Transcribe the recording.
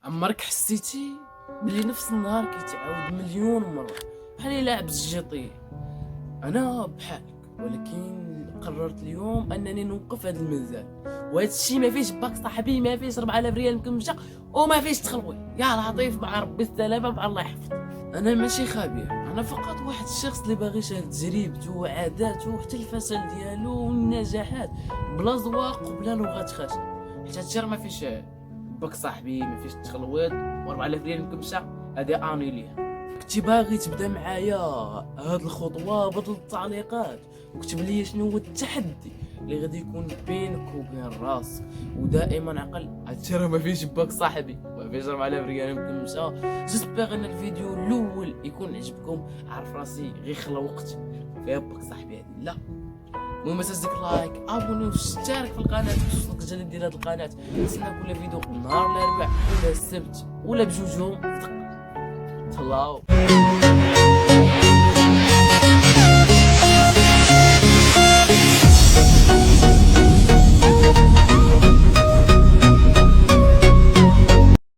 عمرك حسيتي بلي نفس النهار كيتعاود مليون مرة بحال لاعب الجيطي؟ انا بحالك، ولكن قررت اليوم انني نوقف هذا المنزل، وهذا الشيء ما فيش باك صاحبي، ما فيش 4000 ريال مكمشه، وما فيش تخلوي. يا لطيف مع ربي السلامه، مع الله يحفظ. انا ماشي خبير، انا فقط واحد الشخص اللي باغي يشارك تجربته وعاداته وحتى الفشل ديالو والنجاحات بلا زواق وبلا لغات خشنه، حيت هادشي راه ما فيش باك صاحبي، ما فيش تخلويط و4000 ريال مكمشه. هذه اني ليه. كنتي باغي تبدا معايا هاد الخطوه؟ بدل التعليقات وكتب لي شنو هو التحدي اللي غادي يكون بينك وبين راسك، ودائما عقل هادشي راه ما فيش باك صاحبي، ما فيش 4000 ريال مكمشه. جيسبيغ ان الفيديو الاول يكون عجبكم. عارف راسي غير خلا وقت فيها باك صاحبي هادي لا. المهم تزيك لايك، ابوني واشترك في القناه باش توصلك الجديد ديال هاد القناه. نستنى كل فيديو نهار الاربعاء ولا السبت ولا بجوجهم. تهلاو.